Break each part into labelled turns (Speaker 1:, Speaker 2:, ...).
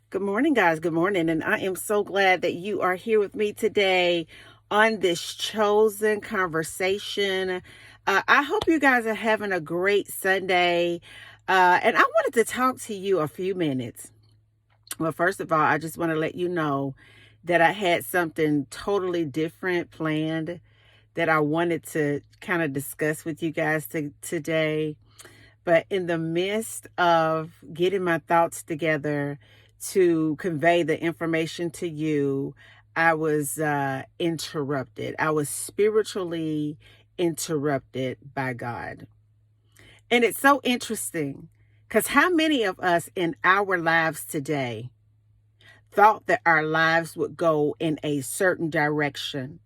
Speaker 1: Good morning, guys. Good morning. And I am so glad that you are here with me today on this chosen conversation. I hope you guys are having a great Sunday. And I wanted to talk to you a few minutes. Well, first of all, I just want to let you know that I had something totally different planned that I wanted to kind of discuss with you guys today. But in the midst of getting my thoughts together to convey the information to you, I was interrupted. I was spiritually interrupted by God. And it's so interesting because how many of us in our lives today thought that our lives would go in a certain direction,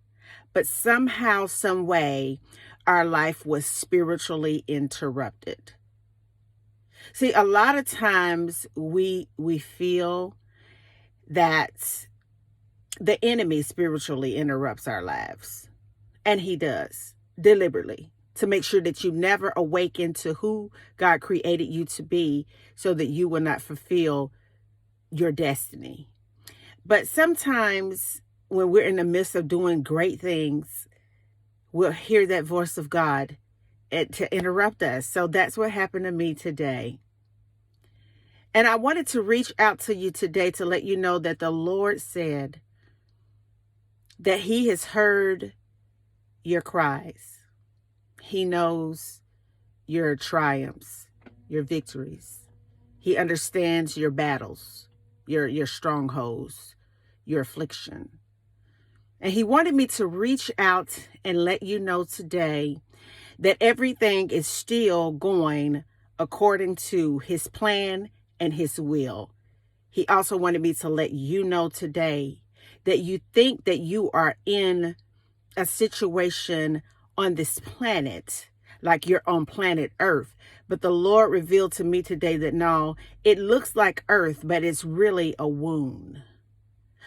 Speaker 1: but somehow, some way, our life was spiritually interrupted? See, a lot of times we feel that the enemy spiritually interrupts our lives. And he does, deliberately, to make sure that you never awaken to who God created you to be so that you will not fulfill your destiny. But sometimes when we're in the midst of doing great things, we'll hear that voice of God to interrupt us. So that's what happened to me today. And I wanted to reach out to you today to let you know that the Lord said that he has heard your cries. He knows your triumphs, your victories. He understands your battles, your strongholds, your affliction. And he wanted me to reach out and let you know today that everything is still going according to his plan and his will. He also wanted me to let you know today that you think that you are in a situation on this planet, like you're on planet Earth. But the Lord revealed to me today that no, it looks like Earth, but it's really a wound.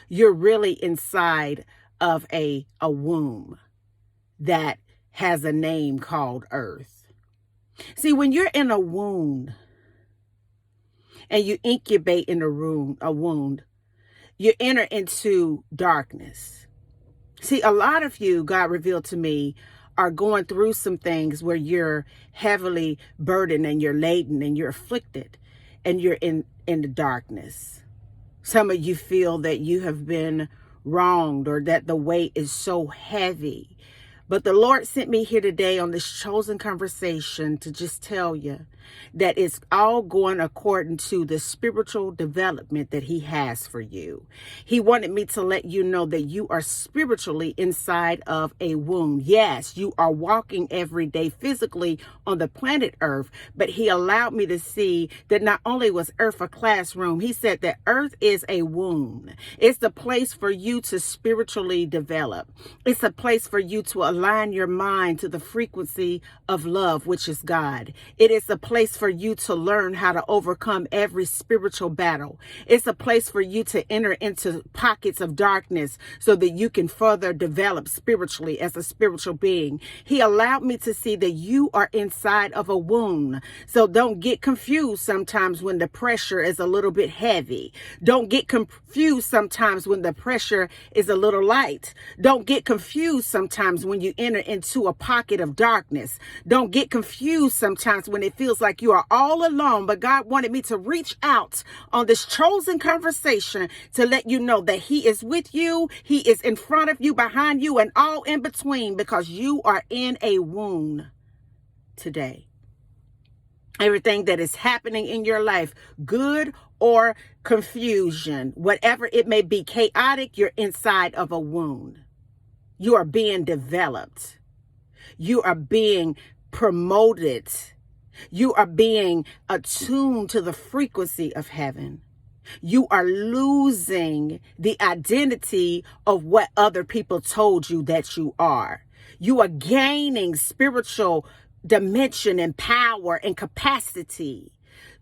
Speaker 1: You're really inside of a womb that has a name called Earth. See, when you're in a wound and you incubate in a wound, you enter into darkness. See, a lot of you, God revealed to me, are going through some things where you're heavily burdened and you're laden and you're afflicted and you're in the darkness. Some of you feel that you have been wronged or that the weight is so heavy. But the Lord sent me here today on this chosen conversation to just tell you that it's all going according to the spiritual development that he has for you. He wanted me to let you know that you are spiritually inside of a womb. Yes, you are walking every day physically on the planet Earth, but he allowed me to see that not only was Earth a classroom, he said that Earth is a womb. It's the place for you to spiritually develop. It's a place for you to align your mind to the frequency of love, which is God. It is a place for you to learn how to overcome every spiritual battle. It's a place for you to enter into pockets of darkness so that you can further develop spiritually as a spiritual being. He allowed me to see that you are inside of a wound. So don't get confused sometimes when the pressure is a little bit heavy. Don't get confused sometimes when the pressure is a little light. Don't get confused sometimes when you enter into a pocket of darkness. Don't get confused sometimes when it feels like you are all alone. But God wanted me to reach out on this chosen conversation to let you know that he is with you. He is in front of you, behind you, and all in between, because you are in a wound today. Everything that is happening in your life, good or confusion, whatever it may be, chaotic, you're inside of a wound. You are being developed. You are being promoted. You are being attuned to the frequency of heaven. You are losing the identity of what other people told you that you are. You are gaining spiritual dimension and power and capacity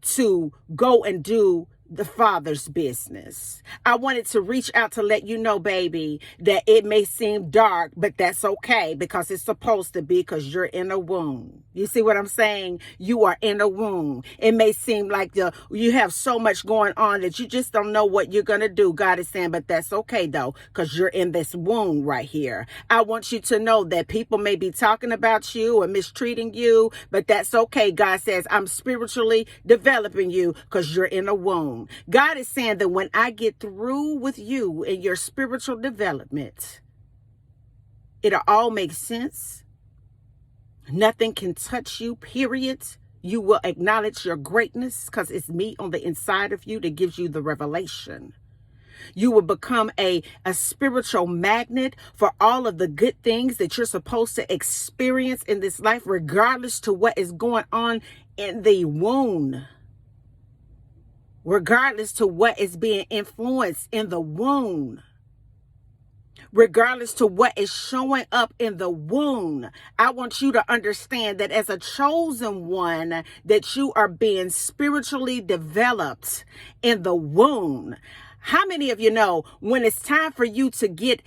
Speaker 1: to go and do the Father's business. I wanted to reach out to let you know, baby, that it may seem dark, but that's okay because it's supposed to be, because you're in a womb. You see what I'm saying? You are in a womb. It may seem like you have so much going on that you just don't know what you're going to do. God is saying, but that's okay though, because you're in this womb right here. I want you to know that people may be talking about you or mistreating you, but that's okay. God says, I'm spiritually developing you because you're in a womb. God is saying that when I get through with you in your spiritual development, it'll all make sense. Nothing can touch you, period. You will acknowledge your greatness because it's me on the inside of you that gives you the revelation. You will become a spiritual magnet for all of the good things that you're supposed to experience in this life, regardless to what is going on in the womb. Regardless to what is being influenced in the womb. Regardless to what is showing up in the womb. I want you to understand that as a chosen one, that you are being spiritually developed in the womb. How many of you know when it's time for you to get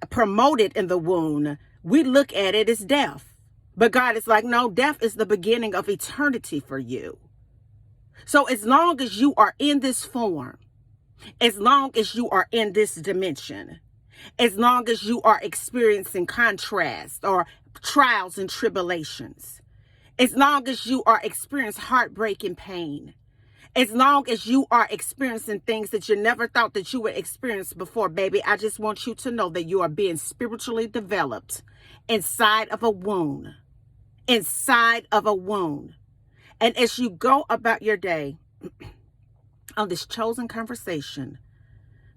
Speaker 1: promoted in the womb, we look at it as death. But God is like, no, death is the beginning of eternity for you. So as long as you are in this form, as long as you are in this dimension, as long as you are experiencing contrast or trials and tribulations, as long as you are experiencing heartbreak and pain, as long as you are experiencing things that you never thought that you would experience before, baby, I just want you to know that you are being spiritually developed inside of a womb, inside of a womb. And as you go about your day on this chosen conversation,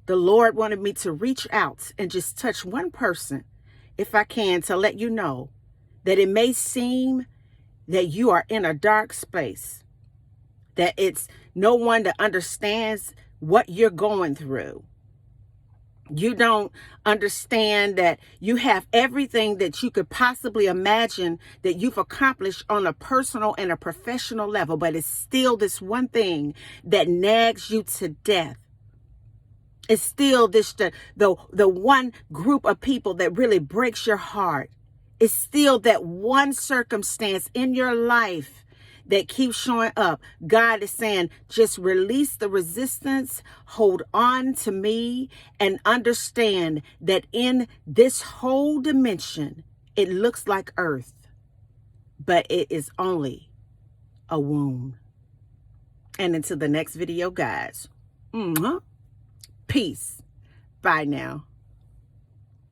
Speaker 1: the Lord wanted me to reach out and just touch one person, if I can, to let you know that it may seem that you are in a dark space, that it's no one that understands what you're going through. You don't understand that you have everything that you could possibly imagine that you've accomplished on a personal and a professional level, but it's still this one thing that nags you to death. It's still the one group of people that really breaks your heart. It's still that one circumstance in your life that keeps showing up. God is saying, just release the resistance, hold on to me, and understand that in this whole dimension, it looks like earth, but it is only a womb. And until the next video, guys, peace. Bye now.